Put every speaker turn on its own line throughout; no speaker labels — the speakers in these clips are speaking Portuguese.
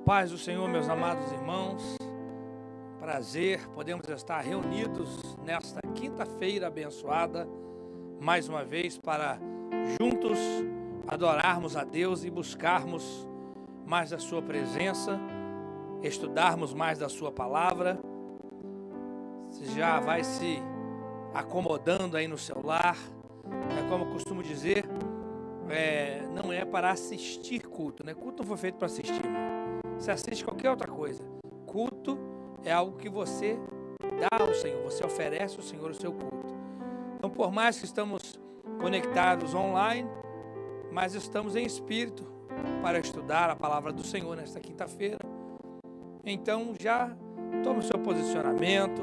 Paz do Senhor, meus amados irmãos, prazer, podemos estar reunidos nesta quinta-feira abençoada, mais uma vez para juntos adorarmos a Deus e buscarmos mais da sua presença, estudarmos mais da sua palavra. Você já vai se acomodando aí no seu lar, como eu costumo dizer, não é para assistir culto, né? Culto não foi feito para assistir, né? Você assiste qualquer outra coisa. Culto é algo que você dá ao Senhor, você oferece ao Senhor o seu culto. Então, por mais que estamos conectados online, mas estamos em espírito para estudar a palavra do Senhor nesta quinta-feira. Então, já tome o seu posicionamento,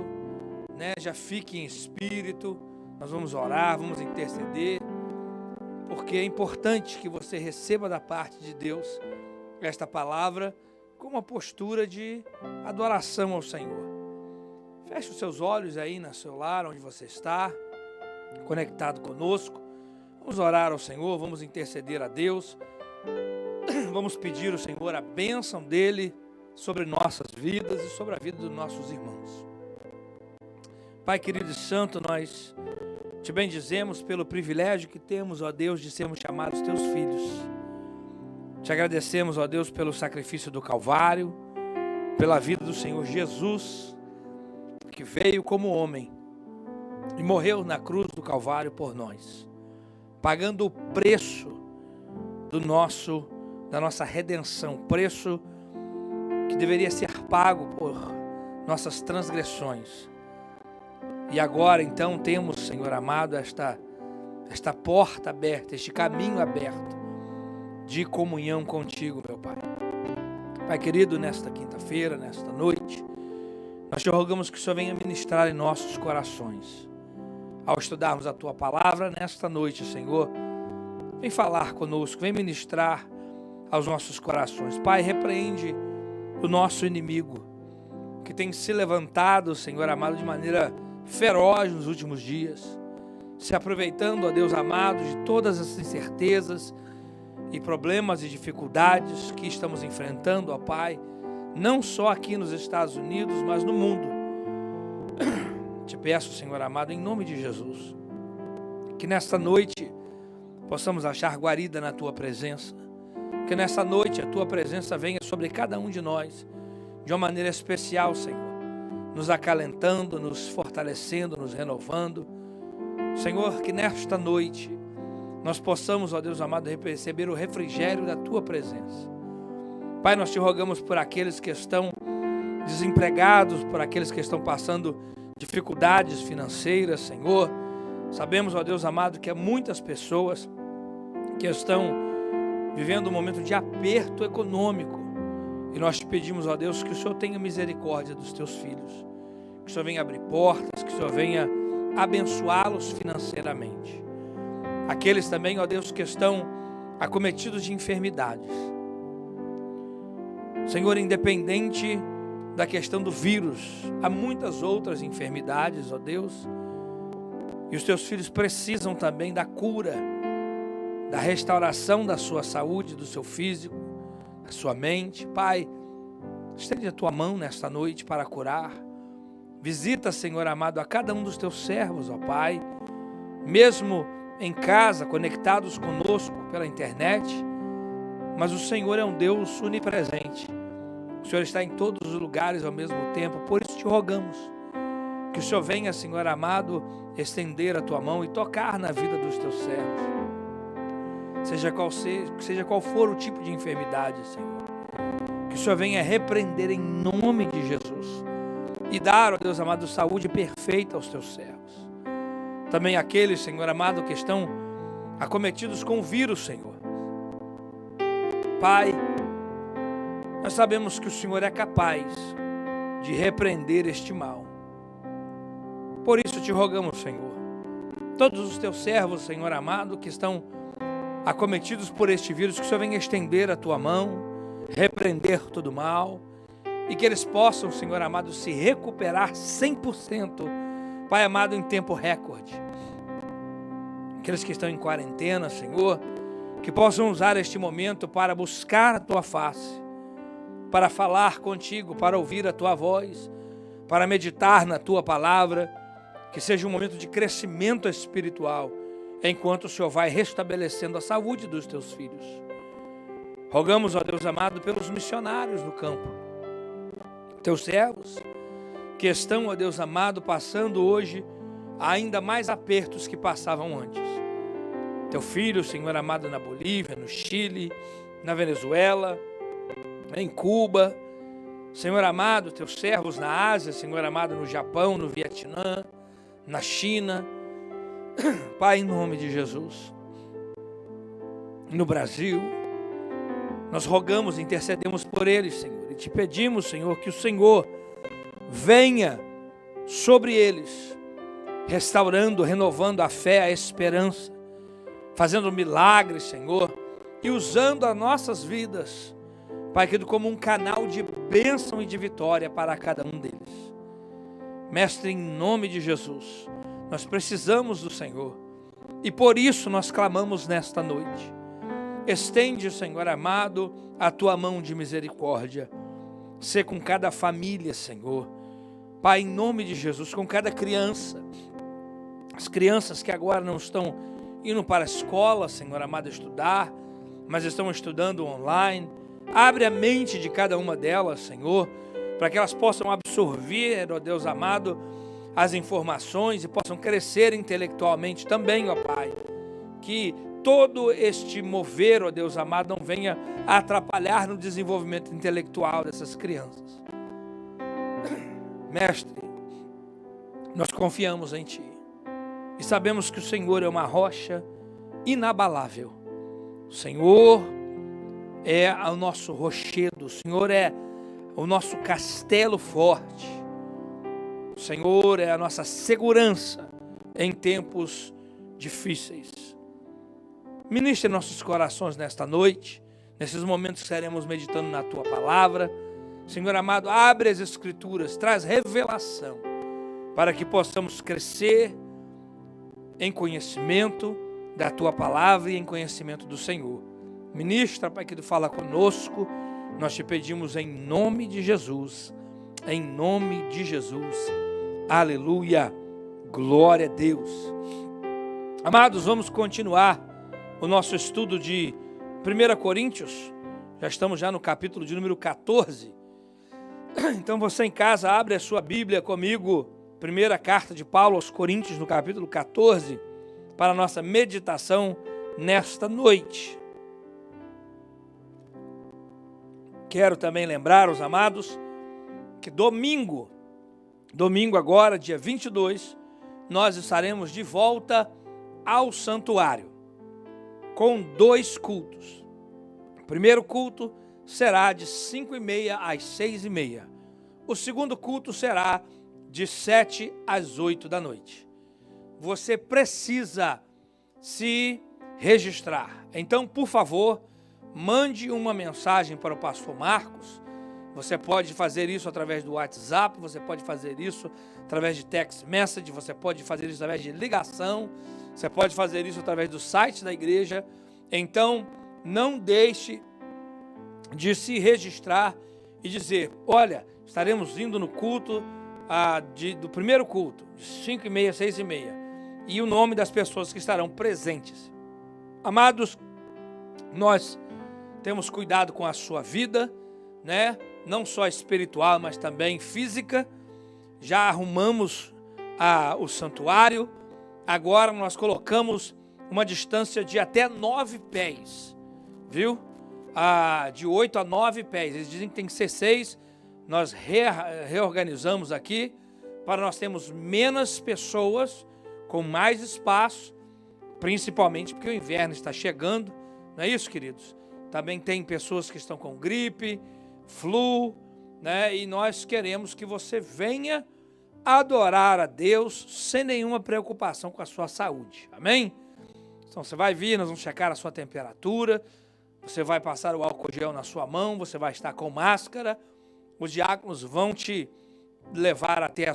né? Já fique em espírito. Nós vamos orar, vamos interceder, porque é importante que você receba da parte de Deus esta palavra com uma postura de adoração ao Senhor. Feche os seus olhos aí no seu lar, onde você está, conectado conosco. Vamos orar ao Senhor, vamos interceder a Deus, vamos pedir ao Senhor a bênção dEle sobre nossas vidas e sobre a vida dos nossos irmãos. Pai querido e santo, nós te bendizemos pelo privilégio que temos, ó Deus, de sermos chamados teus filhos. Te agradecemos, ó Deus, pelo sacrifício do Calvário, pela vida do Senhor Jesus, que veio como homem e morreu na cruz do Calvário por nós, pagando o preço da nossa redenção, preço que deveria ser pago por nossas transgressões. E agora, então, temos, Senhor amado, esta porta aberta, este caminho aberto de comunhão contigo, meu Pai. Pai querido, nesta quinta-feira, nesta noite, nós te rogamos que o Senhor venha ministrar em nossos corações. Ao estudarmos a Tua palavra nesta noite, Senhor, vem falar conosco, vem ministrar aos nossos corações. Pai, repreende o nosso inimigo, que tem se levantado, Senhor amado, de maneira feroz nos últimos dias, se aproveitando, ó Deus amado, de todas as incertezas e problemas e dificuldades que estamos enfrentando, ó Pai, não só aqui nos Estados Unidos, mas no mundo. Te peço, Senhor amado, em nome de Jesus, que nesta noite possamos achar guarida na Tua presença, que nesta noite a Tua presença venha sobre cada um de nós, de uma maneira especial, Senhor, nos acalentando, nos fortalecendo, nos renovando. Senhor, que nesta noite nós possamos, ó Deus amado, receber o refrigério da Tua presença. Pai, nós te rogamos por aqueles que estão desempregados, por aqueles que estão passando dificuldades financeiras, Senhor. Sabemos, ó Deus amado, que há muitas pessoas que estão vivendo um momento de aperto econômico. E nós te pedimos, ó Deus, que o Senhor tenha misericórdia dos teus filhos, que o Senhor venha abrir portas, que o Senhor venha abençoá-los financeiramente. Aqueles também, ó Deus, que estão acometidos de enfermidades. Senhor, independente da questão do vírus, há muitas outras enfermidades, ó Deus, e os teus filhos precisam também da cura, da restauração da sua saúde, do seu físico, da sua mente. Pai, estende a tua mão nesta noite para curar. Visita, Senhor amado, a cada um dos teus servos, ó Pai, mesmo em casa, conectados conosco pela internet, mas o Senhor é um Deus onipresente. O Senhor está em todos os lugares ao mesmo tempo, por isso te rogamos que o Senhor venha, Senhor amado, estender a tua mão e tocar na vida dos teus servos. Seja qual for o tipo de enfermidade, Senhor, que o Senhor venha repreender em nome de Jesus e dar, ó Deus amado, saúde perfeita aos teus servos. Também aqueles, Senhor amado, que estão acometidos com o vírus, Senhor. Pai, nós sabemos que o Senhor é capaz de repreender este mal. Por isso te rogamos, Senhor, todos os teus servos, Senhor amado, que estão acometidos por este vírus, que o Senhor venha estender a tua mão, repreender todo o mal, e que eles possam, Senhor amado, se recuperar 100%, Pai amado, em tempo recorde. Aqueles que estão em quarentena, Senhor, que possam usar este momento para buscar a tua face, para falar contigo, para ouvir a tua voz, para meditar na tua palavra, que seja um momento de crescimento espiritual, enquanto o Senhor vai restabelecendo a saúde dos teus filhos. Rogamos, ó Deus amado, pelos missionários no campo, teus servos, que estão, ó Deus amado, passando hoje ainda mais apertos que passavam antes. Teu filho, Senhor amado, na Bolívia, no Chile, na Venezuela, em Cuba, Senhor amado, teus servos na Ásia, Senhor amado, no Japão, no Vietnã, na China, Pai, em nome de Jesus, no Brasil, nós rogamos, intercedemos por eles, Senhor, e te pedimos, Senhor, que o Senhor venha sobre eles, restaurando, renovando a fé, a esperança, fazendo milagres, Senhor, e usando as nossas vidas, Pai querido, como um canal de bênção e de vitória para cada um deles. Mestre, em nome de Jesus, nós precisamos do Senhor, e por isso nós clamamos nesta noite. Estende, Senhor amado, a tua mão de misericórdia, sê com cada família, Senhor, Pai, em nome de Jesus, com cada criança, as crianças que agora não estão indo para a escola, Senhor amado, estudar, mas estão estudando online. Abre a mente de cada uma delas, Senhor, para que elas possam absorver, ó Deus amado, as informações e possam crescer intelectualmente também, ó Pai. Que todo este mover, ó Deus amado, não venha a atrapalhar no desenvolvimento intelectual dessas crianças. Mestre, nós confiamos em Ti e sabemos que o Senhor é uma rocha inabalável. O Senhor é o nosso rochedo, o Senhor é o nosso castelo forte, o Senhor é a nossa segurança em tempos difíceis. Ministre nossos corações nesta noite, nesses momentos que estaremos meditando na Tua palavra. Senhor amado, abre as Escrituras, traz revelação, para que possamos crescer em conhecimento da Tua palavra e em conhecimento do Senhor. Ministra, Pai, que Tu fala conosco, nós te pedimos em nome de Jesus, em nome de Jesus, aleluia, glória a Deus. Amados, vamos continuar o nosso estudo de 1 Coríntios, já estamos no capítulo de número 14, então você em casa abre a sua Bíblia comigo, primeira carta de Paulo aos Coríntios, no capítulo 14, para a nossa meditação nesta noite. Quero também lembrar os amados que domingo agora, dia 22, nós estaremos de volta ao santuário, com 2 cultos. O primeiro culto será de 5h30 às 6h30. O segundo culto será de 7 às 8 da noite. Você precisa se registrar. Então, por favor, mande uma mensagem para o pastor Marcos. Você pode fazer isso através do WhatsApp, você pode fazer isso através de text message, você pode fazer isso através de ligação, você pode fazer isso através do site da igreja. Então, não deixe de se registrar e dizer, olha, estaremos indo no culto do primeiro culto, de 5h30 a 6h30, e o nome das pessoas que estarão presentes. Amados, nós temos cuidado com a sua vida, né? Não só espiritual, mas também física. Já arrumamos o santuário, agora nós colocamos uma distância de até 9 pés, viu? De 8 a 9 pés, eles dizem que tem que ser 6, nós reorganizamos aqui, para nós termos menos pessoas, com mais espaço, principalmente porque o inverno está chegando, não é isso, queridos? Também tem pessoas que estão com gripe, flu, né? E nós queremos que você venha adorar a Deus sem nenhuma preocupação com a sua saúde, amém? Então você vai vir, nós vamos checar a sua temperatura, você vai passar o álcool gel na sua mão, você vai estar com máscara, os diáconos vão te levar até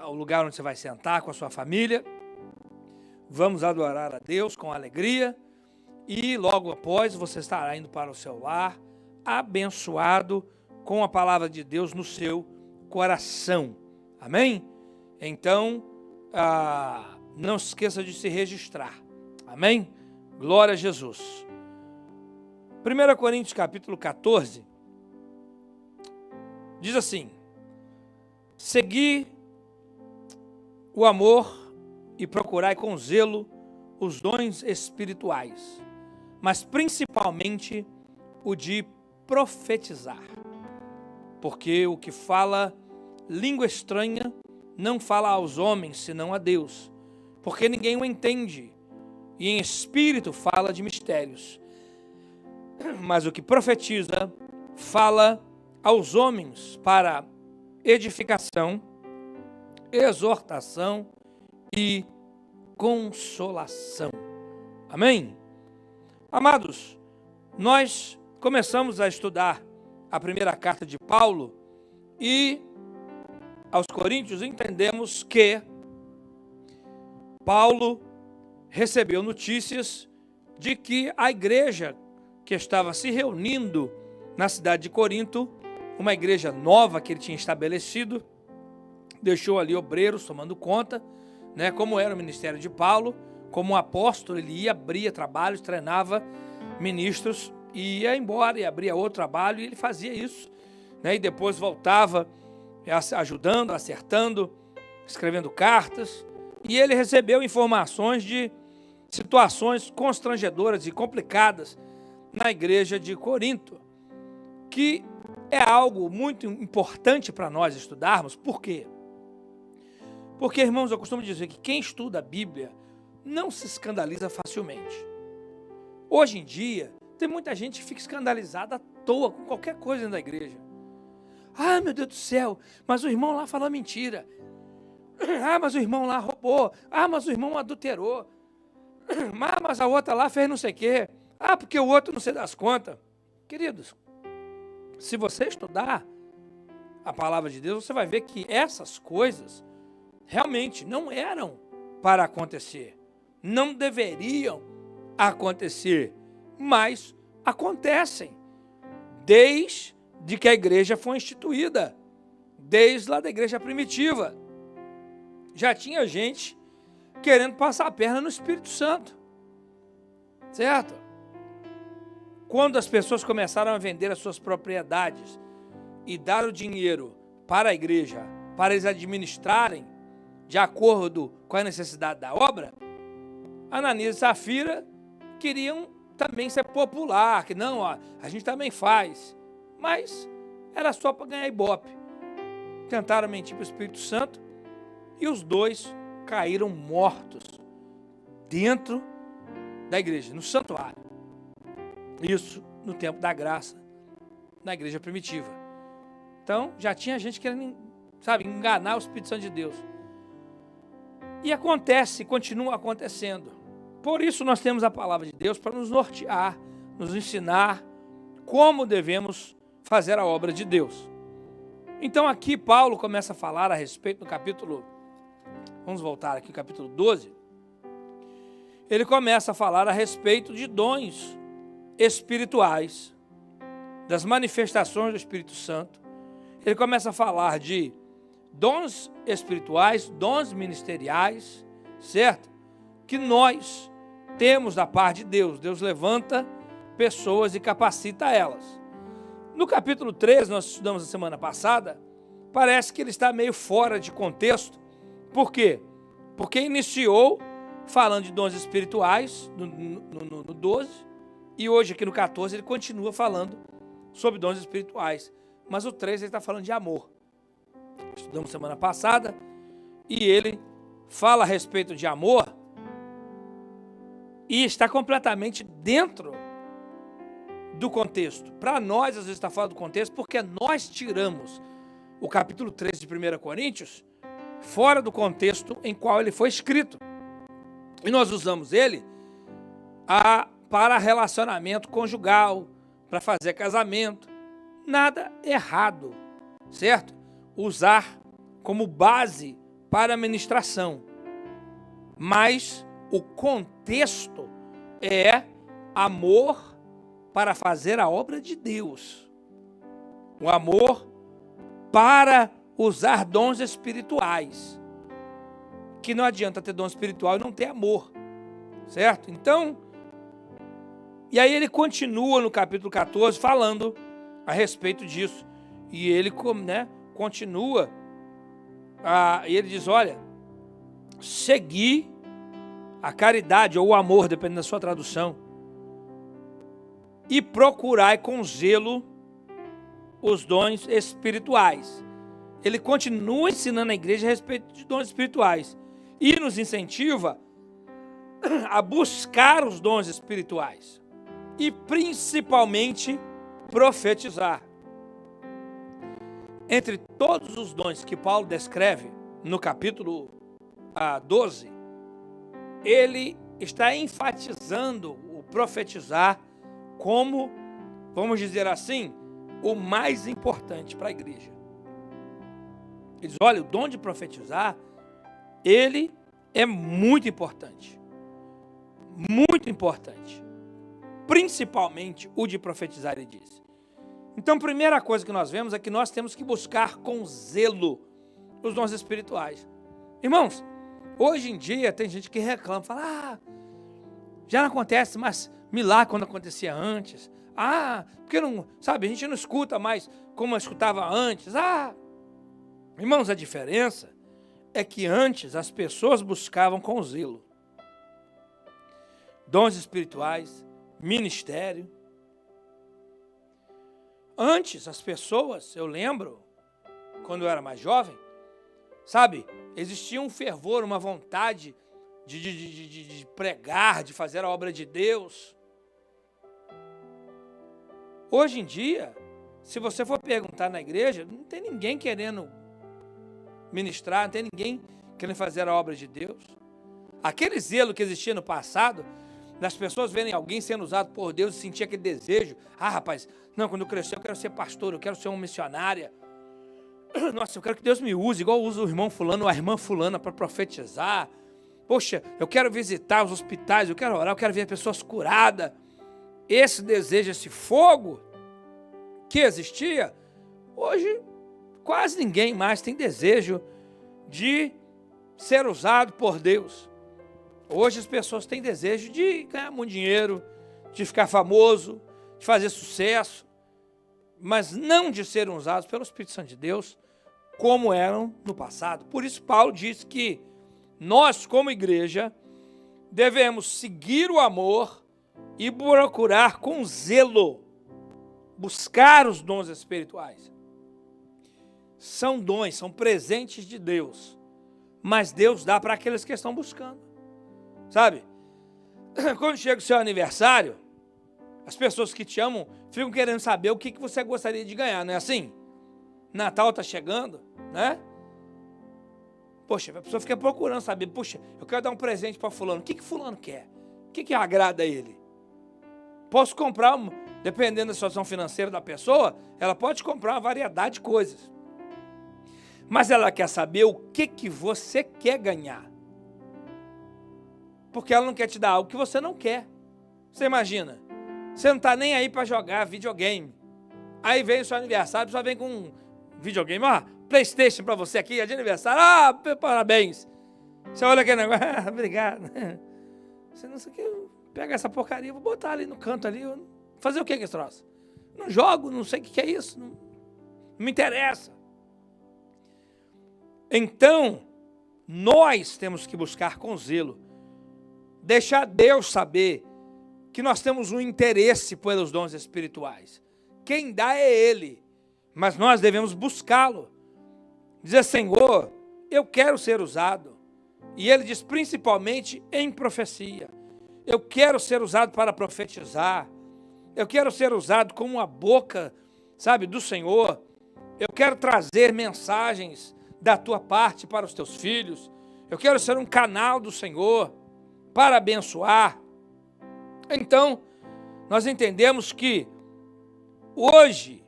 o lugar onde você vai sentar com a sua família. Vamos adorar a Deus com alegria e logo após você estará indo para o seu lar, abençoado com a palavra de Deus no seu coração. Amém? Então, não se esqueça de se registrar. Amém? Glória a Jesus. 1 Coríntios capítulo 14, diz assim: segui o amor e procurai com zelo os dons espirituais, mas principalmente o de profetizar. Porque o que fala língua estranha não fala aos homens, senão a Deus, porque ninguém o entende, e em espírito fala de mistérios. Mas o que profetiza fala aos homens para edificação, exortação e consolação. Amém? Amados, nós começamos a estudar a primeira carta de Paulo e aos Coríntios entendemos que Paulo recebeu notícias de que a igreja que estava se reunindo na cidade de Corinto, uma igreja nova que ele tinha estabelecido, deixou ali obreiros tomando conta, né, como era o ministério de Paulo. Como um apóstolo, ele ia, abria trabalhos, treinava ministros, e ia embora e abria outro trabalho, e ele fazia isso, né, e depois voltava ajudando, acertando, escrevendo cartas, e ele recebeu informações de situações constrangedoras e complicadas na igreja de Corinto, que é algo muito importante para nós estudarmos. Por quê? Porque, irmãos, eu costumo dizer que quem estuda a Bíblia não se escandaliza facilmente. Hoje em dia, tem muita gente que fica escandalizada à toa com qualquer coisa dentro da igreja. Ah, meu Deus do céu, mas o irmão lá falou mentira. Ah, mas o irmão lá roubou. Ah, mas o irmão adulterou. Ah, mas a outra lá fez não sei o quê. Ah, porque o outro não sei das contas. Queridos, se você estudar a palavra de Deus, você vai ver que essas coisas realmente não eram para acontecer. Não deveriam acontecer, mas acontecem. Desde que a igreja foi instituída, desde lá da igreja primitiva. Já tinha gente querendo passar a perna no Espírito Santo. Certo? Quando as pessoas começaram a vender as suas propriedades e dar o dinheiro para a igreja, para eles administrarem de acordo com a necessidade da obra, Ananias e Safira queriam também ser popular, que não, ó, a gente também faz, mas era só para ganhar ibope. Tentaram mentir para o Espírito Santo e os dois caíram mortos dentro da igreja, no santuário. Isso no tempo da graça, na igreja primitiva. Então, já tinha gente querendo, enganar o Espírito Santo de Deus. E acontece, continua acontecendo. Por isso nós temos a palavra de Deus para nos nortear, nos ensinar como devemos fazer a obra de Deus. Então aqui Paulo começa a falar a respeito no capítulo, vamos voltar aqui, capítulo 12. Ele começa a falar a respeito de dons espirituais, das manifestações do Espírito Santo. Ele começa a falar de dons espirituais, dons ministeriais, certo? Que nós temos da parte de Deus. Deus levanta pessoas e capacita elas. No capítulo 13, nós estudamos a semana passada, parece que ele está meio fora de contexto. Por quê? Porque iniciou falando de dons espirituais no 12, e hoje aqui no 14 ele continua falando sobre dons espirituais. Mas o 13 ele está falando de amor. Estudamos semana passada, e ele fala a respeito de amor, e está completamente dentro do contexto. Para nós, às vezes está fora do contexto, porque nós tiramos o capítulo 13 de 1 Coríntios fora do contexto em qual ele foi escrito. E nós usamos ele para relacionamento conjugal, para fazer casamento. Nada errado, certo? Usar como base para a ministração. Mas o contexto é amor para fazer a obra de Deus. O amor para usar dons espirituais. Que não adianta ter dom espiritual e não ter amor. Certo? Então, e aí ele continua no capítulo 14 falando a respeito disso. E ele continua, e ele diz, olha, seguir a caridade ou o amor, dependendo da sua tradução, e procurai com zelo os dons espirituais. Ele continua ensinando a igreja a respeito de dons espirituais e nos incentiva a buscar os dons espirituais e principalmente profetizar. Entre todos os dons que Paulo descreve no capítulo 12, ele está enfatizando o profetizar como, vamos dizer assim, o mais importante para a igreja. Ele diz, olha, o dom de profetizar, ele é muito importante. Muito importante. Principalmente o de profetizar, ele diz. Então, a primeira coisa que nós vemos é que nós temos que buscar com zelo os dons espirituais. Irmãos, hoje em dia tem gente que reclama, fala, já não acontece mais milagre quando acontecia antes. Porque não, sabe, a gente não escuta mais como eu escutava antes. Irmãos, a diferença é que antes as pessoas buscavam com zelo dons espirituais, ministério. Antes, as pessoas, eu lembro, quando eu era mais jovem, sabe, existia um fervor, uma vontade de pregar, de fazer a obra de Deus. Hoje em dia, se você for perguntar na igreja, não tem ninguém querendo ministrar, não tem ninguém querendo fazer a obra de Deus. Aquele zelo que existia no passado, das pessoas verem alguém sendo usado por Deus e sentir aquele desejo. Rapaz, não, quando eu crescer eu quero ser pastor, eu quero ser uma missionária. Nossa, eu quero que Deus me use, igual usa o irmão fulano ou a irmã fulana para profetizar. Poxa, eu quero visitar os hospitais, eu quero orar, eu quero ver pessoas curadas. Esse desejo, esse fogo que existia, hoje quase ninguém mais tem desejo de ser usado por Deus. Hoje as pessoas têm desejo de ganhar muito dinheiro, de ficar famoso, de fazer sucesso, mas não de serem usados pelo Espírito Santo de Deus, como eram no passado. Por isso Paulo diz que nós, como igreja, devemos seguir o amor e procurar com zelo, buscar os dons espirituais. São dons, são presentes de Deus, mas Deus dá para aqueles que estão buscando. Sabe, quando chega o seu aniversário, as pessoas que te amam ficam querendo saber o que você gostaria de ganhar, não é assim? Natal está chegando, né? Poxa, a pessoa fica procurando saber, poxa, eu quero dar um presente para fulano, o que fulano quer? O que agrada a ele? Posso comprar, dependendo da situação financeira da pessoa, ela pode comprar uma variedade de coisas. Mas ela quer saber o que você quer ganhar. Porque ela não quer te dar algo que você não quer. Você imagina, você não está nem aí para jogar videogame. Aí vem o seu aniversário, só vem com um videogame, PlayStation para você aqui, é de aniversário, parabéns. Você olha aquele negócio, obrigado. Você não sei o que, pega essa porcaria, vou botar ali no canto ali, fazer o que esse troço? Não jogo, não sei o que é isso, não me interessa. Então, nós temos que buscar com zelo, deixar Deus saber que nós temos um interesse pelos dons espirituais. Quem dá é Ele, mas nós devemos buscá-lo. Dizer, Senhor, eu quero ser usado. E Ele diz principalmente em profecia. Eu quero ser usado para profetizar. Eu quero ser usado como a boca, sabe, do Senhor. Eu quero trazer mensagens da tua parte para os teus filhos. Eu quero ser um canal do Senhor para abençoar. Então, nós entendemos que hoje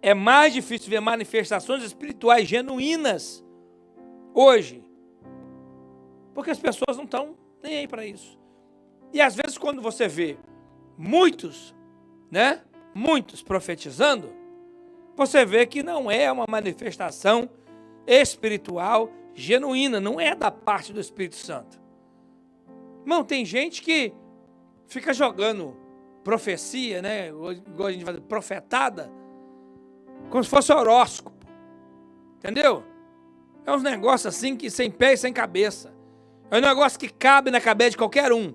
é mais difícil ver manifestações espirituais genuínas hoje, porque as pessoas não estão nem aí para isso. E às vezes quando você vê muitos, né? Muitos profetizando, você vê que não é uma manifestação espiritual genuína, não é da parte do Espírito Santo. Irmão, tem gente que fica jogando profecia, né? Igual a gente fala, profetada, como se fosse horóscopo. Entendeu? É uns negócios assim que sem pé e sem cabeça. É um negócio que cabe na cabeça de qualquer um,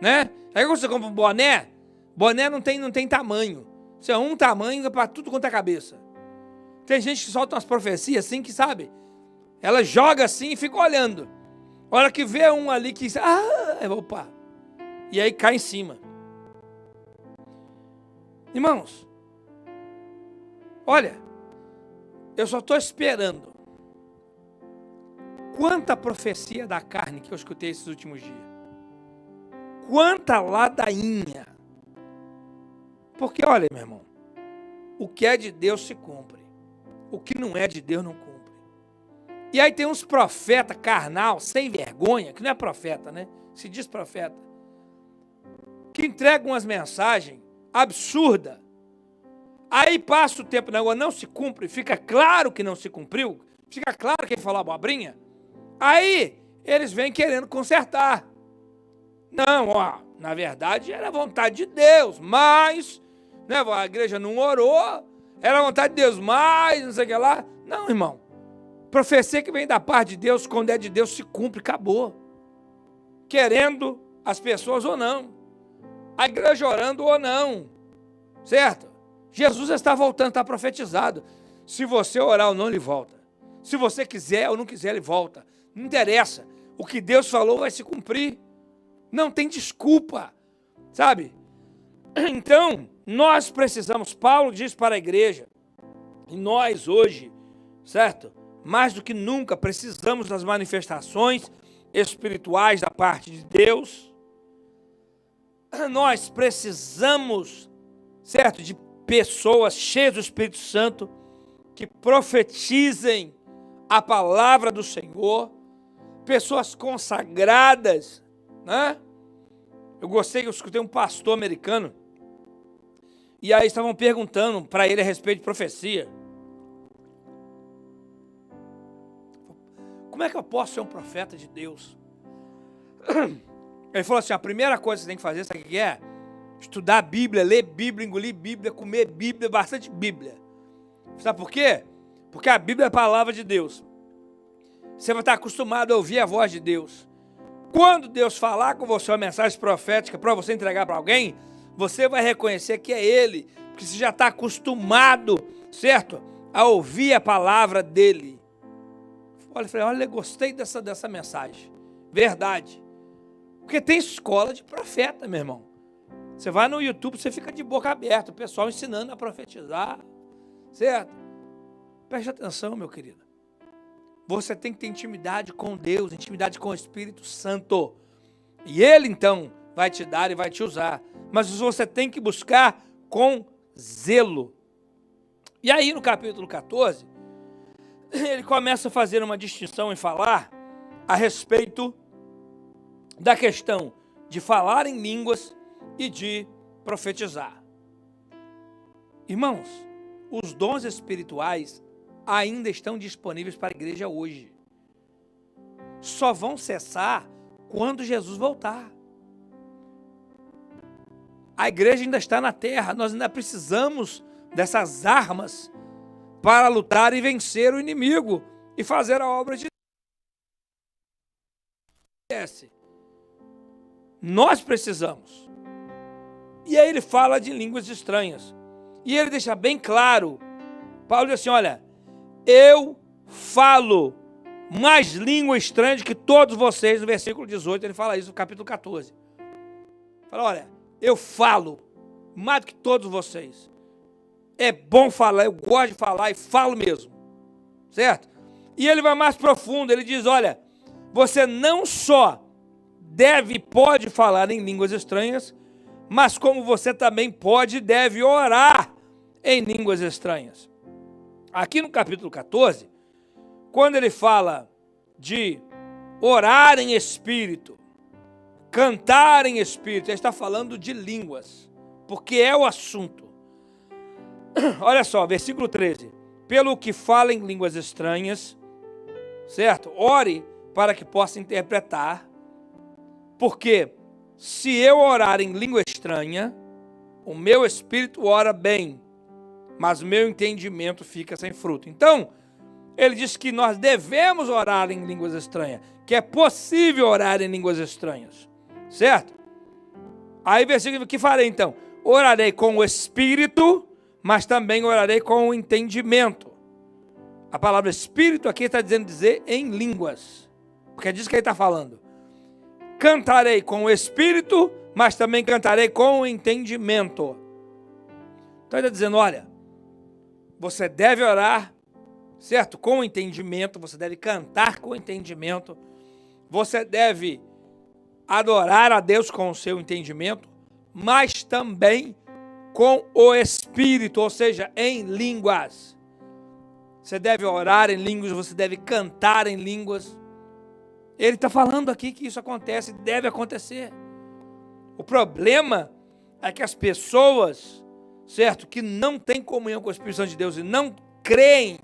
né? Aí quando você compra um boné, boné não tem tamanho. Isso é um tamanho para tudo quanto é cabeça. Tem gente que solta umas profecias assim que, sabe, ela joga assim e fica olhando. A hora que vê um ali que, opa, e aí cai em cima. Irmãos, olha, eu só estou esperando quanta profecia da carne que eu escutei esses últimos dias. Quanta ladainha. Porque, olha, meu irmão, o que é de Deus se cumpre. O que não é de Deus não cumpre. E aí tem uns profetas carnal, sem vergonha, que não é profeta, né? Se diz profeta. Que entregam umas mensagens absurdas. Aí passa o tempo, o negócio não se cumpre, fica claro que não se cumpriu, fica claro que ele falou abobrinha. Aí eles vêm querendo consertar. Não, ó, na verdade era a vontade de Deus, mas, né, a igreja não orou, era a vontade de Deus, mas, não sei o que lá. Não, irmão. Profecia que vem da parte de Deus, quando é de Deus, se cumpre, acabou. Querendo as pessoas ou não. A igreja orando ou não. Certo? Jesus está voltando, está profetizado. Se você orar ou não, ele volta. Se você quiser ou não quiser, ele volta. Não interessa. O que Deus falou vai se cumprir. Não tem desculpa. Sabe? Então, nós precisamos, Paulo diz para a igreja, e nós hoje, certo? Mais do que nunca precisamos das manifestações espirituais da parte de Deus. Nós precisamos, certo, de pessoas cheias do Espírito Santo que profetizem a palavra do Senhor, pessoas consagradas, né? Eu escutei um pastor americano e aí estavam perguntando para ele a respeito de profecia. Como é que eu posso ser um profeta de Deus? Ele falou assim, a primeira coisa que você tem que fazer, sabe o que é? Estudar a Bíblia, ler Bíblia, engolir Bíblia, comer Bíblia, bastante Bíblia. Sabe por quê? Porque a Bíblia é a palavra de Deus. Você vai estar acostumado a ouvir a voz de Deus. Quando Deus falar com você uma mensagem profética para você entregar para alguém, você vai reconhecer que é Ele, porque você já está acostumado, certo? A ouvir a palavra dEle. Olha, gostei dessa mensagem. Verdade. Porque tem escola de profeta, meu irmão. Você vai no YouTube, você fica de boca aberta, o pessoal ensinando a profetizar. Certo? Preste atenção, meu querido. Você tem que ter intimidade com Deus, intimidade com o Espírito Santo. E Ele, então, vai te dar e vai te usar. Mas você tem que buscar com zelo. E aí, no capítulo 14, ele começa a fazer uma distinção em falar a respeito da questão de falar em línguas e de profetizar. Irmãos, os dons espirituais ainda estão disponíveis para a igreja hoje. Só vão cessar quando Jesus voltar. A igreja ainda está na terra, nós ainda precisamos dessas armas para lutar e vencer o inimigo e fazer a obra de Deus. Nós precisamos. E aí ele fala de línguas estranhas. E ele deixa bem claro, Paulo diz assim, olha, eu falo mais língua estranha do que todos vocês, no versículo 18, ele fala isso no capítulo 14. Fala, olha, eu falo mais do que todos vocês. É bom falar, eu gosto de falar e falo mesmo. Certo? E ele vai mais profundo, ele diz, olha, você não só deve e pode falar em línguas estranhas, mas como você também pode e deve orar em línguas estranhas. Aqui no capítulo 14, quando ele fala de orar em espírito, cantar em espírito, ele está falando de línguas. porque é o assunto. Olha só, versículo 13. Pelo que fala em línguas estranhas, certo? Ore para que possa interpretar, porque se eu orar em língua estranha, o meu espírito ora bem, mas o meu entendimento fica sem fruto. Então, ele diz que nós devemos orar em línguas estranhas, que é possível orar em línguas estranhas, certo? Aí, versículo que farei então? Orarei com o espírito, mas também orarei com o entendimento. A palavra espírito aqui está dizendo dizer em línguas, porque é disso que ele está falando. Cantarei com o espírito, mas também cantarei com o entendimento. Então ele está dizendo, olha, você deve orar, certo? Com o entendimento, você deve cantar com o entendimento, você deve adorar a Deus com o seu entendimento, mas também com o espírito, ou seja, em línguas. Você deve orar em línguas, você deve cantar em línguas. Ele está falando aqui que isso acontece, deve acontecer. O problema é que as pessoas, certo, que não têm comunhão com o Espírito Santo de Deus e não creem,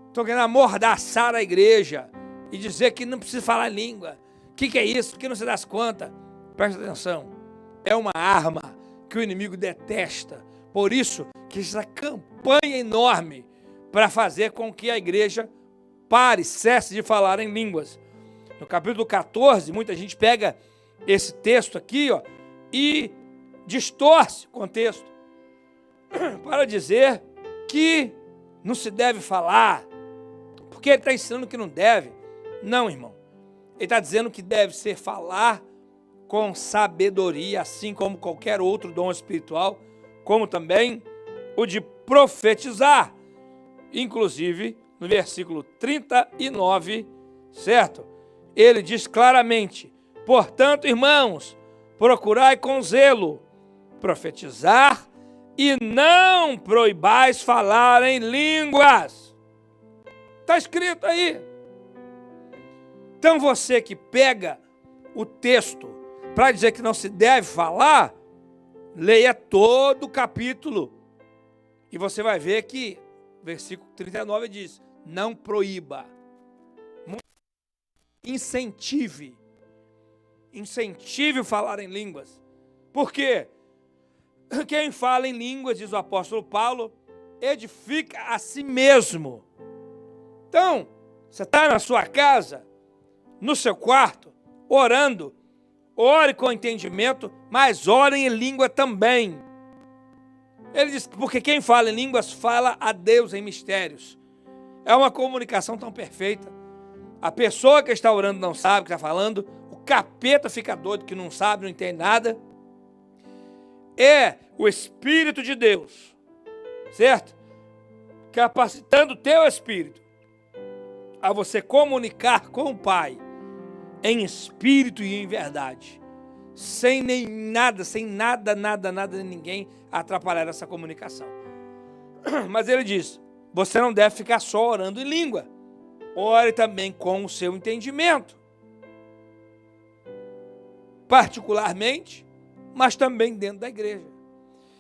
estão querendo amordaçar a igreja e dizer que não precisa falar língua. O que é isso? Que não se dá conta? Presta atenção. É uma arma que o inimigo detesta. Por isso que essa campanha enorme para fazer com que a igreja pare, cesse de falar em línguas. No capítulo 14, muita gente pega esse texto aqui, ó, e distorce o contexto para dizer que não se deve falar, porque ele está ensinando que não deve. Não, irmão. Ele está dizendo que deve ser falar com sabedoria, assim como qualquer outro dom espiritual, como também o de profetizar. Inclusive, no versículo 39, certo? Ele diz claramente, portanto, irmãos, procurai com zelo profetizar e não proibais falar em línguas. Está escrito aí. Então você que pega o texto para dizer que não se deve falar, leia todo o capítulo e você vai ver que versículo 39 diz, não proíba, incentive o falar em línguas. Por quê? Quem fala em línguas, diz o apóstolo Paulo, edifica a si mesmo. Então, você está na sua casa, no seu quarto, orando, ore com entendimento, mas ore em língua também. Ele diz, porque quem fala em línguas fala a Deus em mistérios. É uma comunicação tão perfeita. A pessoa que está orando não sabe o que está falando, o capeta fica doido que não sabe, não entende nada. É o Espírito de Deus, certo? Capacitando o teu espírito a você comunicar com o Pai em espírito e em verdade, sem nada de ninguém atrapalhar essa comunicação. Mas ele diz, você não deve ficar só orando em língua, ore também com o seu entendimento, particularmente, mas também dentro da igreja.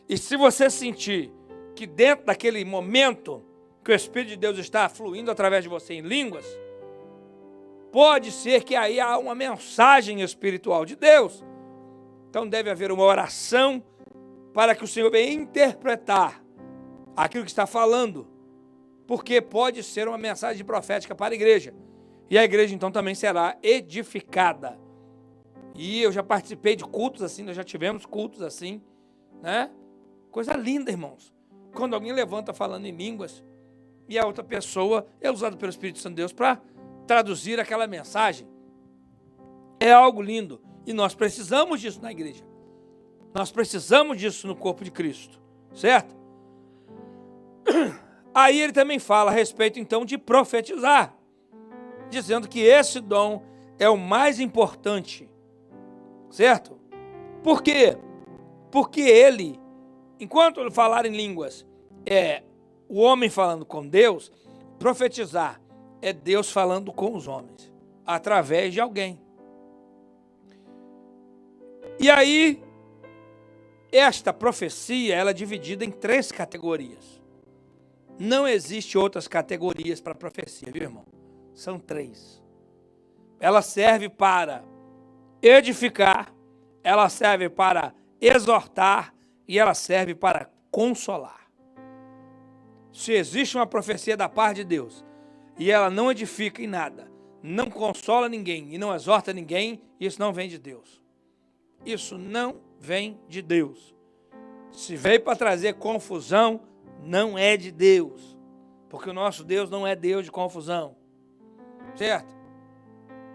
E se você sentir que dentro daquele momento que o Espírito de Deus está fluindo através de você em línguas, pode ser que aí há uma mensagem espiritual de Deus. Então deve haver uma oração para que o Senhor venha interpretar aquilo que está falando, porque pode ser uma mensagem profética para a igreja. E a igreja então também será edificada. E eu já participei de cultos assim, nós já tivemos cultos assim, né? Coisa linda, irmãos. Quando alguém levanta falando em línguas e a outra pessoa é usada pelo Espírito Santo de Deus para traduzir aquela mensagem. É algo lindo. E nós precisamos disso na igreja. Nós precisamos disso no corpo de Cristo. Certo? Aí ele também fala a respeito então de profetizar, dizendo que esse dom é o mais importante. Certo? Por quê? Porque ele, enquanto ele falar em línguas, é o homem falando com Deus, profetizar é Deus falando com os homens, através de alguém. E aí, esta profecia ela é dividida em 3 categorias. Não existe outras categorias para profecia, viu, irmão? São 3. Ela serve para edificar, ela serve para exortar e ela serve para consolar. Se existe uma profecia da parte de Deus e ela não edifica em nada, não consola ninguém e não exorta ninguém, isso não vem de Deus. Isso não vem de Deus. Se veio para trazer confusão, não é de Deus. Porque o nosso Deus não é Deus de confusão. Certo?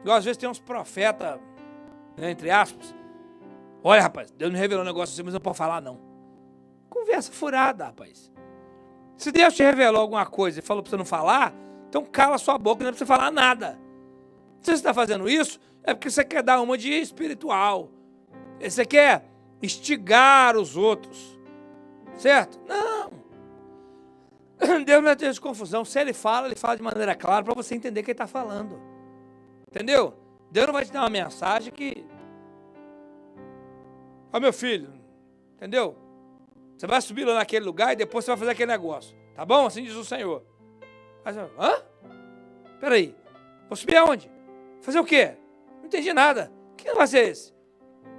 Igual às vezes tem uns profetas, né, entre aspas. Olha, rapaz, Deus me revelou um negócio assim, mas não pode falar, não. Conversa furada, rapaz. Se Deus te revelou alguma coisa e falou para você não falar, então cala sua boca e não é para você falar nada. Se você está fazendo isso, é porque você quer dar uma de espiritual. Você quer instigar os outros. Certo? Não. Deus não é Deus de confusão. Se ele fala de maneira clara para você entender o que ele está falando. Entendeu? Deus não vai te dar uma mensagem que... Ó, meu filho, entendeu? Você vai subir lá naquele lugar e depois você vai fazer aquele negócio. Tá bom? Assim diz o Senhor. Aí você vai, hã? Peraí. Vou subir aonde? Fazer o quê? Não entendi nada. Que não vai ser esse?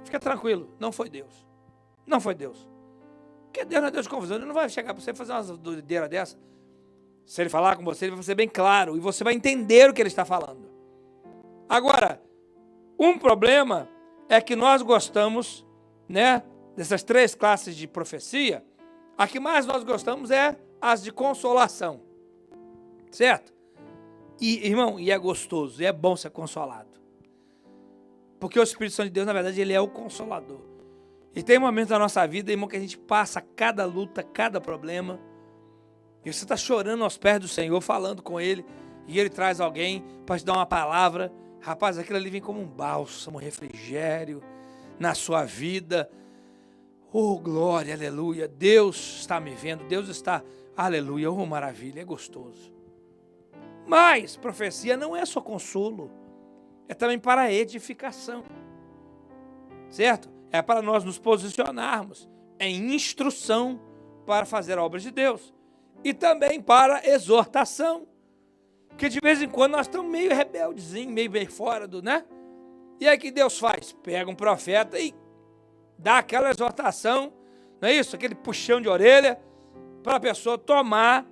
Fica tranquilo. Não foi Deus. Não foi Deus. Porque Deus não é Deus de confusão. Ele não vai chegar para você e fazer uma doideira dessa. Se ele falar com você, ele vai ser bem claro. E você vai entender o que ele está falando. Agora, um problema é que nós gostamos, né, dessas 3 classes de profecia. A que mais nós gostamos é as de consolação. Certo? E, irmão, e é gostoso, e é bom ser consolado. Porque o Espírito Santo de Deus, na verdade, ele é o consolador. E tem momentos da nossa vida, irmão, que a gente passa cada luta, cada problema. E você está chorando aos pés do Senhor, falando com Ele. E Ele traz alguém para te dar uma palavra. Rapaz, aquilo ali vem como um bálsamo, um refrigério na sua vida. Oh, glória, aleluia. Deus está me vendo, Deus está, aleluia, oh, maravilha, é gostoso. Mas profecia não é só consolo, é também para edificação, certo? É para nós nos posicionarmos em instrução para fazer obras de Deus e também para exortação, porque de vez em quando nós estamos meio rebeldezinhos, meio bem fora do, né? E aí o que Deus faz? Pega um profeta e dá aquela exortação, não é isso? Aquele puxão de orelha para a pessoa tomar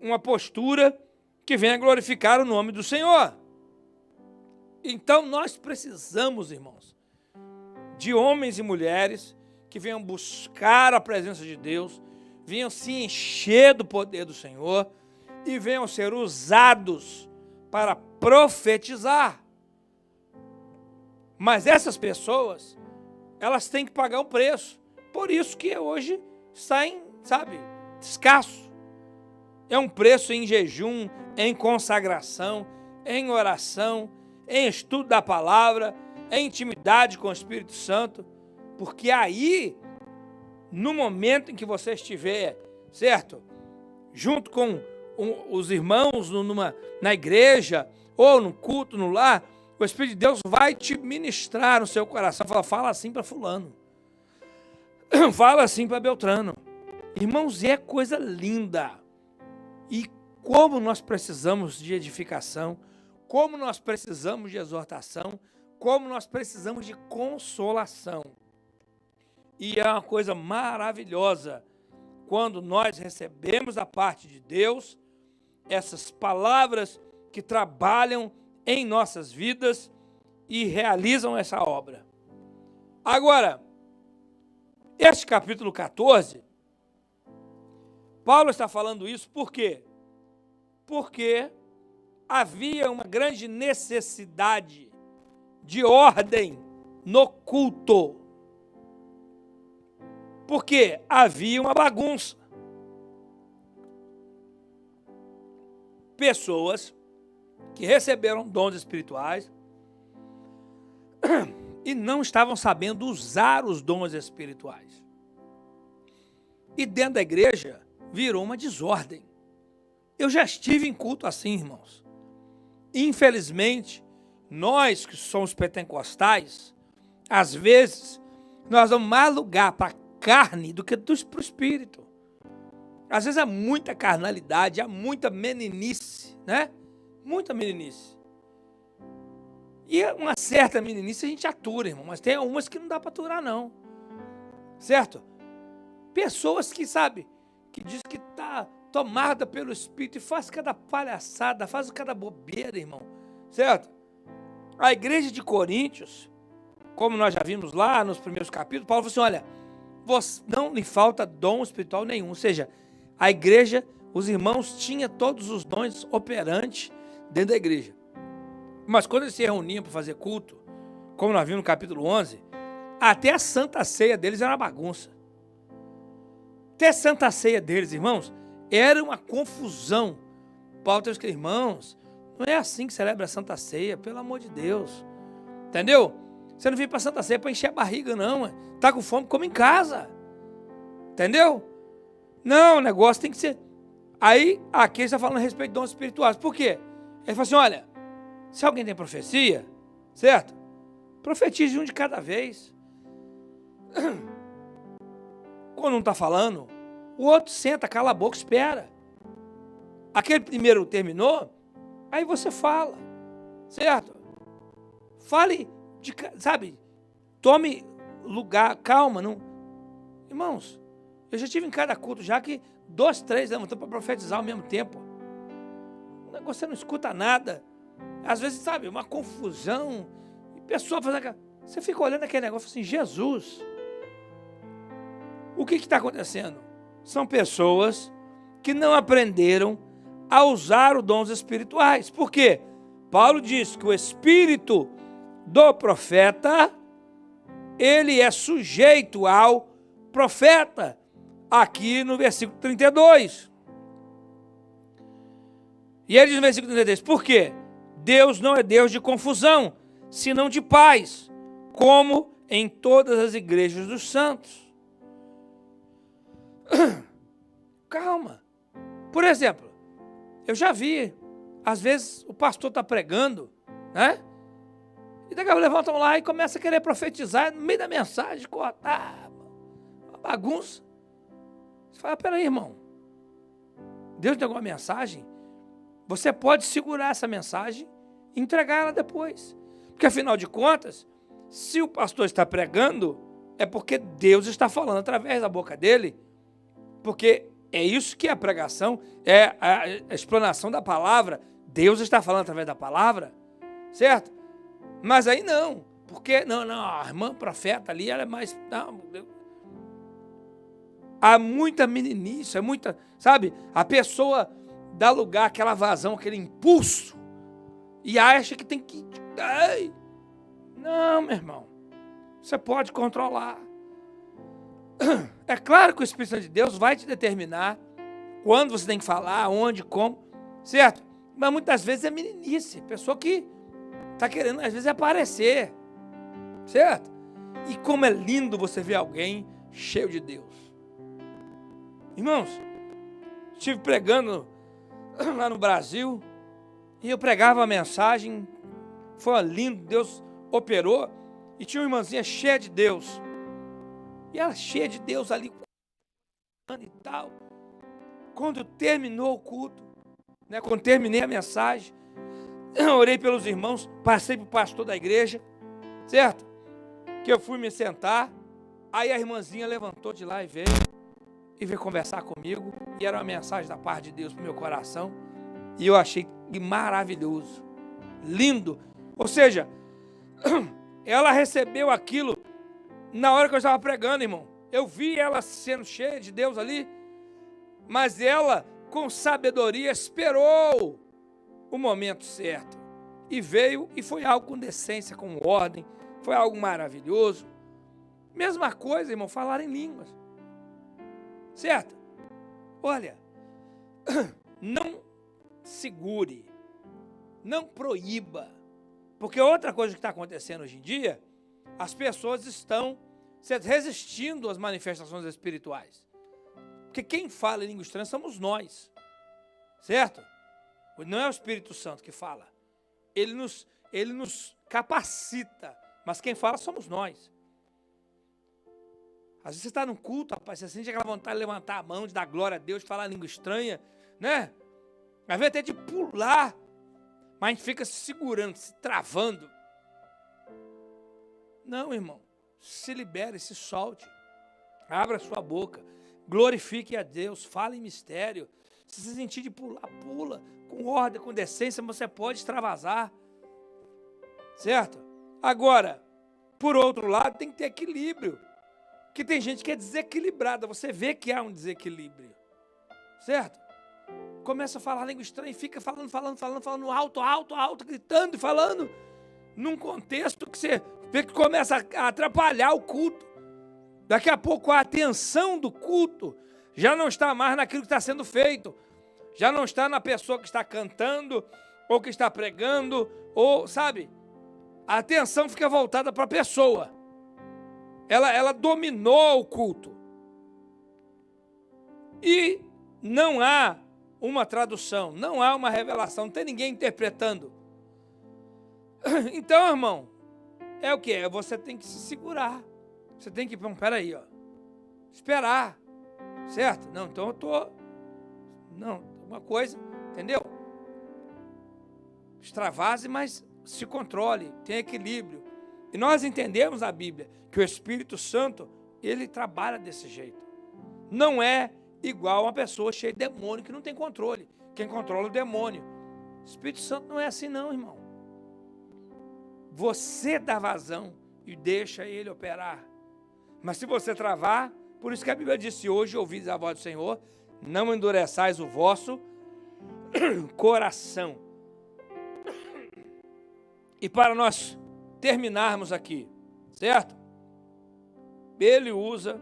uma postura que venha glorificar o nome do Senhor. Então nós precisamos, irmãos, de homens e mulheres que venham buscar a presença de Deus, venham se encher do poder do Senhor e venham ser usados para profetizar. Mas essas pessoas, elas têm que pagar um preço. Por isso que hoje está em, escasso. É um preço em jejum, em consagração, em oração, em estudo da palavra, em intimidade com o Espírito Santo. Porque aí, no momento em que você estiver, certo? Junto com os irmãos na igreja, ou no culto, no lar, o Espírito de Deus vai te ministrar no seu coração. Fala assim para fulano. Fala assim para Beltrano. Irmãos, é coisa linda. E como nós precisamos de edificação, como nós precisamos de exortação, como nós precisamos de consolação. E é uma coisa maravilhosa quando nós recebemos da parte de Deus essas palavras que trabalham em nossas vidas e realizam essa obra. Agora, este capítulo 14, Paulo está falando isso por quê? Porque havia uma grande necessidade de ordem no culto. Porque havia uma bagunça. Pessoas que receberam dons espirituais e não estavam sabendo usar os dons espirituais. E dentro da igreja virou uma desordem. Eu já estive em culto assim, irmãos. Infelizmente, nós que somos pentecostais, às vezes, nós damos mais lugar para carne do que para o espírito. Às vezes há muita carnalidade, há muita meninice, né? Muita meninice. E uma certa meninice a gente atura, irmão, mas tem algumas que não dá para aturar, não. Certo? Pessoas que, sabe, que diz que está tomada pelo Espírito e faz cada palhaçada, faz cada bobeira, irmão. Certo? A igreja de Coríntios, como nós já vimos lá nos primeiros capítulos, Paulo falou assim, olha, não lhe falta dom espiritual nenhum. Ou seja, a igreja, os irmãos tinham todos os dons operantes dentro da igreja. Mas quando eles se reuniam para fazer culto, como nós vimos no capítulo 11, até a Santa Ceia deles era uma bagunça. Até a Santa Ceia deles, irmãos, era uma confusão. Paulo tem que dizer, irmãos, não é assim que celebra a Santa Ceia, pelo amor de Deus. Entendeu? Você não vem para a Santa Ceia para encher a barriga, não. Está com fome, come em casa. Entendeu? Não, o negócio tem que ser... Aí, aqui ele está falando a respeito de dons espirituais. Por quê? Ele fala assim, olha, se alguém tem profecia, certo? Profetize um de cada vez. Quando um está falando, o outro senta, cala a boca, espera. Aquele primeiro terminou, aí você fala, certo? Fale, sabe? Tome lugar, calma. Não... Irmãos, eu já tive em cada culto, já que 2, 3 levantando para profetizar ao mesmo tempo. Você não escuta nada. Às vezes, sabe, uma confusão. E pessoa fazendo... Você fica olhando aquele negócio assim, Jesus. O que está acontecendo? São pessoas que não aprenderam a usar os dons espirituais. Por quê? Paulo diz que o espírito do profeta, ele é sujeito ao profeta. Aqui no versículo 32. E ele diz no versículo 32, por quê? Deus não é Deus de confusão, senão de paz, como em todas as igrejas dos santos. Calma. Por exemplo, eu já vi, às vezes o pastor está pregando, né? E daqui a pouco levantam lá e começa a querer profetizar no meio da mensagem, cortar, uma bagunça. Você fala, peraí, irmão, Deus tem alguma mensagem? Você pode segurar essa mensagem e entregar ela depois. Porque, afinal de contas, se o pastor está pregando, é porque Deus está falando através da boca dele. Porque é isso que é a pregação, é a explanação da palavra. Deus está falando através da palavra, certo? Mas aí não, porque, não, a irmã profeta ali, ela é mais... Não, há muita meninice, é muita, sabe? A pessoa dá lugar àquela vazão, aquele impulso, e acha que tem que... Ai, não, meu irmão, você pode controlar. É claro que o Espírito Santo de Deus vai te determinar quando você tem que falar, onde, como, certo? Mas muitas vezes é meninice, pessoa que está querendo, às vezes, aparecer, certo? E como é lindo você ver alguém cheio de Deus. Irmãos, estive pregando lá no Brasil e eu pregava a mensagem, foi lindo, Deus operou e tinha uma irmãzinha cheia de Deus. E ela cheia de Deus ali e tal. Quando terminou o culto, né, quando terminei a mensagem, eu orei pelos irmãos, passei para o pastor da igreja, certo? Que eu fui me sentar, aí a irmãzinha levantou de lá e veio conversar comigo, e era uma mensagem da parte de Deus para o meu coração, e eu achei maravilhoso, lindo. Ou seja, ela recebeu aquilo na hora que eu estava pregando, irmão. Eu vi ela sendo cheia de Deus ali, mas ela, com sabedoria, esperou o momento certo, e veio, e foi algo com decência, com ordem, foi algo maravilhoso. Mesma coisa, irmão, falar em línguas. Certo? Olha, não segure, não proíba, porque outra coisa que está acontecendo hoje em dia, as pessoas estão resistindo às manifestações espirituais. Porque quem fala em língua estranha somos nós, certo? Não é o Espírito Santo que fala, ele nos capacita, mas quem fala somos nós. Às vezes você está no culto, rapaz, você sente aquela vontade de levantar a mão, de dar glória a Deus, de falar língua estranha, né? Às vezes até de pular, mas a gente fica se segurando, se travando. Não, irmão, se libere, se solte, abra sua boca, glorifique a Deus, fale em mistério. Se você sentir de pular, pula, com ordem, com decência, você pode extravasar, certo? Agora, por outro lado, tem que ter equilíbrio, porque tem gente que é desequilibrada, você vê que há um desequilíbrio, certo? Começa a falar língua estranha e fica falando alto, gritando e falando, num contexto que você vê que começa a atrapalhar o culto. Daqui a pouco a atenção do culto já não está mais naquilo que está sendo feito, já não está na pessoa que está cantando, ou que está pregando, ou, sabe, a atenção fica voltada para a pessoa, ela dominou o culto, e não há uma tradução, não há uma revelação, não tem ninguém interpretando. Então, irmão, é o que? Você tem que se segurar, você tem que, peraí, esperar, certo? Não, então uma coisa, entendeu? Extravase, mas se controle, tenha equilíbrio. E nós entendemos na Bíblia que o Espírito Santo, ele trabalha desse jeito. Não é igual uma pessoa cheia de demônio que não tem controle. Quem controla é o demônio. O Espírito Santo não é assim não, irmão. Você dá vazão e deixa ele operar. Mas se você travar, por isso que a Bíblia disse: hoje ouvis a voz do Senhor, não endureçais o vosso coração. E para nós terminarmos aqui, certo? Ele usa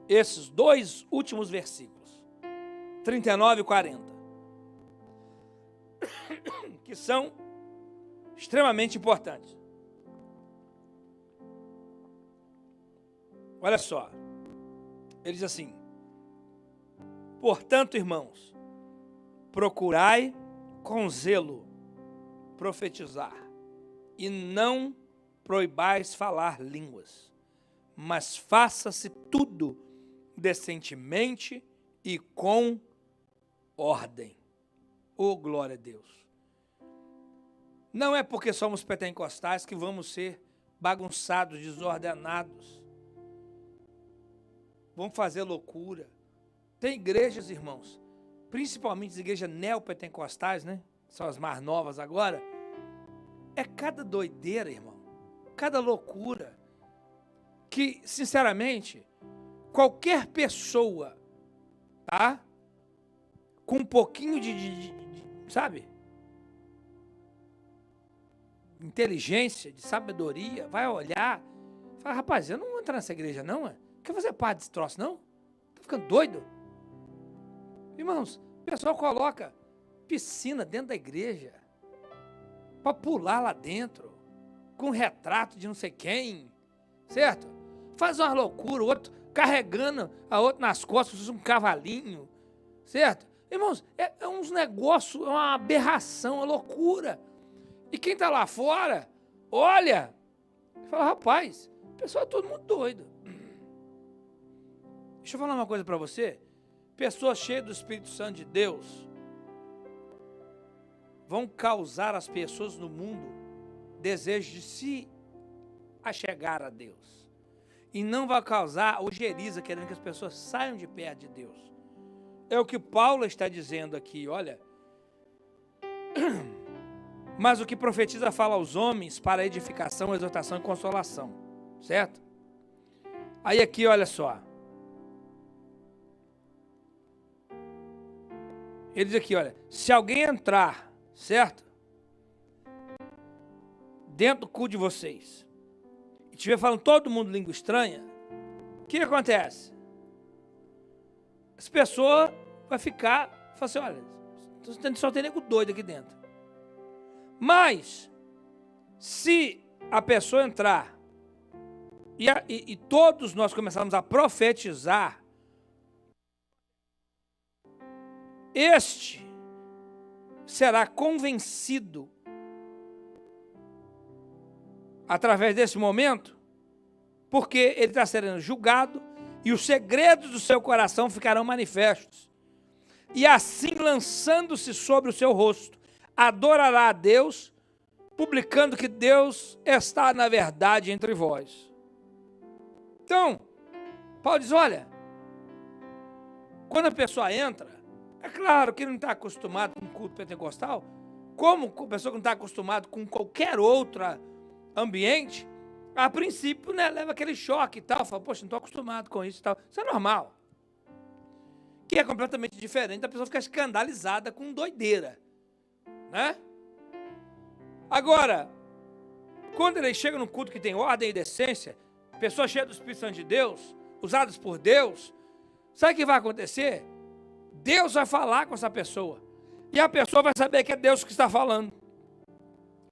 esses dois últimos versículos, 39 e 40, que são extremamente importantes. Olha só, ele diz assim: portanto, irmãos, procurai com zelo profetizar, e não proibais falar línguas, mas faça-se tudo decentemente e com ordem. Oh, glória a Deus! Não é porque somos pentecostais que vamos ser bagunçados, desordenados. Vamos fazer loucura. Tem igrejas, irmãos, principalmente as igrejas neopentecostais, né? São as mais novas agora. É cada doideira, irmão. Cada loucura. Que, sinceramente, qualquer pessoa, tá? Com um pouquinho sabe? Inteligência, de sabedoria, vai olhar e fala: rapaz, eu não vou entrar nessa igreja não, quer fazer parte desse troço não? Tá ficando doido? Irmãos, o pessoal coloca piscina dentro da igreja, para pular lá dentro, com retrato de não sei quem, certo? Faz uma loucura, o outro carregando a outra nas costas, um cavalinho, certo? Irmãos, é uns negócios, é uma aberração, uma loucura. E quem está lá fora, olha, e fala: rapaz, o pessoal é todo mundo doido. Deixa eu falar uma coisa para você. Pessoas cheias do Espírito Santo de Deus vão causar às pessoas no mundo desejo de se achegar a Deus. E não vai causar ojeriza, querendo que as pessoas saiam de perto de Deus. É o que Paulo está dizendo aqui, olha. Mas o que profetiza fala aos homens para edificação, exortação e consolação. Certo? Aí aqui, olha só. Ele diz aqui, olha. Se alguém entrar, certo? Dentro do cu de vocês, e estiver falando todo mundo língua estranha, o que acontece? As pessoas vão ficar, falam assim: olha, só tem nego doido aqui dentro. Mas, se a pessoa entrar e todos nós começarmos a profetizar, este será convencido através desse momento porque ele está sendo julgado e os segredos do seu coração ficarão manifestos. E assim, lançando-se sobre o seu rosto, adorará a Deus, publicando que Deus está na verdade entre vós. Então, Paulo diz, olha, quando a pessoa entra, é claro que não está acostumado com o culto pentecostal, como a pessoa que não está acostumada com qualquer outro ambiente, a princípio, né, leva aquele choque e tal, fala, poxa, não estou acostumado com isso e tal. Isso é normal. Que é completamente diferente da pessoa ficar escandalizada com doideira, né? Agora, quando ele chega num culto que tem ordem e decência, pessoas cheias do Espírito Santo de Deus, usadas por Deus, sabe o que vai acontecer? Deus vai falar com essa pessoa. E a pessoa vai saber que é Deus que está falando.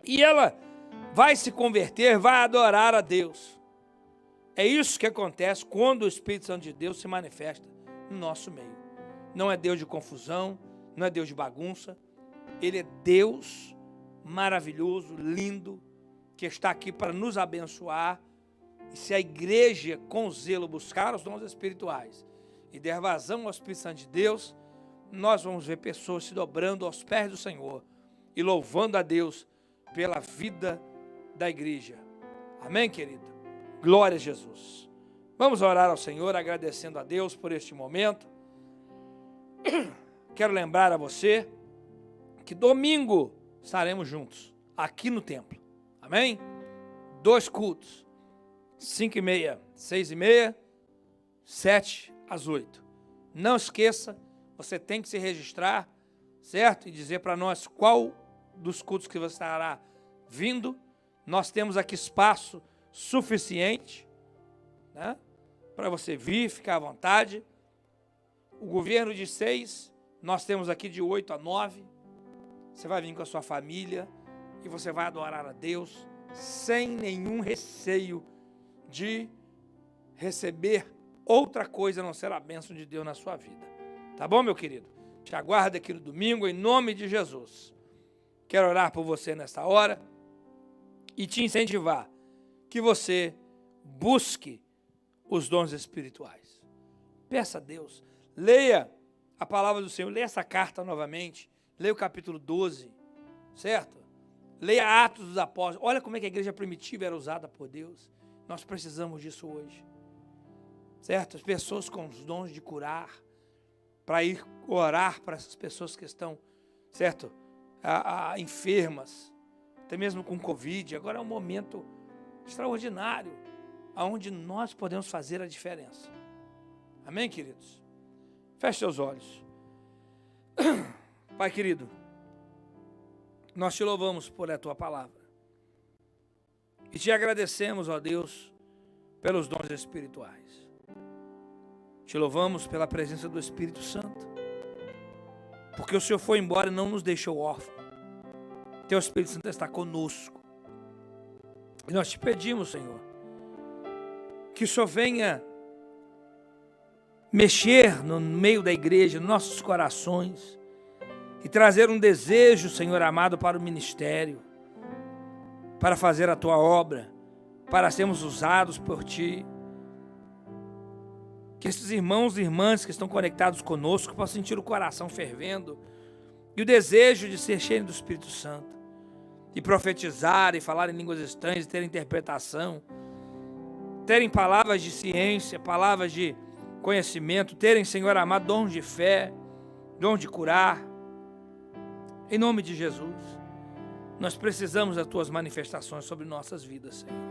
E ela vai se converter, vai adorar a Deus. É isso que acontece quando o Espírito Santo de Deus se manifesta no nosso meio. Não é Deus de confusão, não é Deus de bagunça. Ele é Deus maravilhoso, lindo, que está aqui para nos abençoar. E se a igreja com zelo buscar os dons espirituais e der vazão ao Espírito Santo de Deus, nós vamos ver pessoas se dobrando aos pés do Senhor e louvando a Deus pela vida da igreja. Amém, querido? Glória a Jesus. Vamos orar ao Senhor, agradecendo a Deus por este momento. Quero lembrar a você que domingo estaremos juntos, aqui no templo. Amém? 2 cultos, 5h30, 6h30, 7 às 8. Não esqueça, você tem que se registrar, certo? E dizer para nós qual dos cultos que você estará vindo. Nós temos aqui espaço suficiente, né, para você vir, ficar à vontade. O governo de 6, nós temos aqui de 8 a 9. Você vai vir com a sua família e você vai adorar a Deus sem nenhum receio de receber outra coisa a não ser a bênção de Deus na sua vida. Tá bom, meu querido? Te aguardo aqui no domingo, em nome de Jesus. Quero orar por você nesta hora e te incentivar que você busque os dons espirituais. Peça a Deus. Leia a palavra do Senhor. Leia essa carta novamente. Leia o capítulo 12. Certo? Leia Atos dos Apóstolos. Olha como é que a igreja primitiva era usada por Deus. Nós precisamos disso hoje. Certo? As pessoas com os dons de curar, para ir orar para essas pessoas que estão, certo? Enfermas, até mesmo com Covid. Agora é um momento extraordinário, onde nós podemos fazer a diferença. Amém, queridos? Feche seus olhos. Pai querido, nós te louvamos por a tua palavra. E te agradecemos, ó Deus, pelos dons espirituais. Te louvamos pela presença do Espírito Santo. Porque o Senhor foi embora e não nos deixou órfãos. Teu Espírito Santo está conosco. E nós te pedimos, Senhor, que o Senhor venha mexer no meio da igreja, nos nossos corações, e trazer um desejo, Senhor amado, para o ministério, para fazer a tua obra, para sermos usados por ti. Que esses irmãos e irmãs que estão conectados conosco possam sentir o coração fervendo e o desejo de ser cheio do Espírito Santo, e profetizar, e falar em línguas estranhas, e ter interpretação, terem palavras de ciência, palavras de conhecimento, terem, Senhor amado, dons de fé, dom de curar. Em nome de Jesus, nós precisamos das tuas manifestações sobre nossas vidas, Senhor.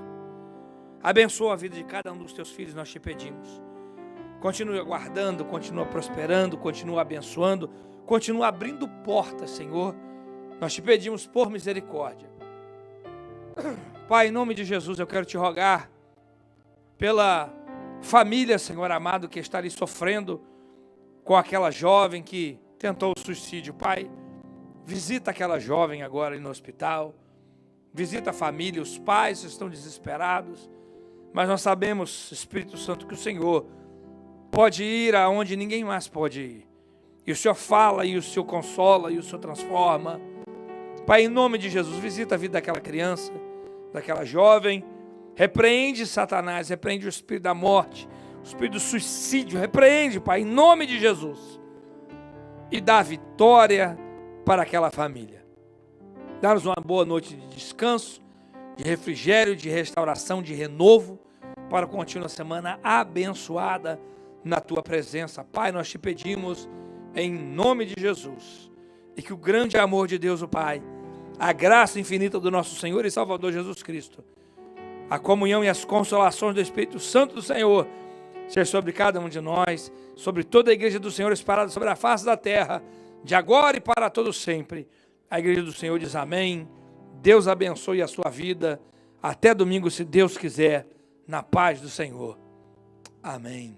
Abençoa a vida de cada um dos teus filhos, nós te pedimos. Continua guardando, continua prosperando, continua abençoando, continua abrindo portas, Senhor. Nós te pedimos por misericórdia. Pai, em nome de Jesus, eu quero te rogar pela família, Senhor amado, que está ali sofrendo com aquela jovem que tentou o suicídio. Pai, visita aquela jovem agora ali no hospital. Visita a família, os pais estão desesperados. Mas nós sabemos, Espírito Santo, que o Senhor pode ir aonde ninguém mais pode ir. E o Senhor fala, e o Senhor consola, e o Senhor transforma. Pai, em nome de Jesus, visita a vida daquela criança, daquela jovem. Repreende Satanás, repreende o espírito da morte, o espírito do suicídio. Repreende, Pai, em nome de Jesus. E dá vitória para aquela família. Dá-nos uma boa noite de descanso, de refrigério, de restauração, de renovo, para a contínua semana abençoada na Tua presença. Pai, nós te pedimos em nome de Jesus, e que o grande amor de Deus, o Pai, a graça infinita do nosso Senhor e Salvador Jesus Cristo, a comunhão e as consolações do Espírito Santo do Senhor, seja sobre cada um de nós, sobre toda a igreja do Senhor espalhada sobre a face da terra, de agora e para todo sempre. A igreja do Senhor diz amém. Deus abençoe a sua vida. Até domingo, se Deus quiser, na paz do Senhor. Amém.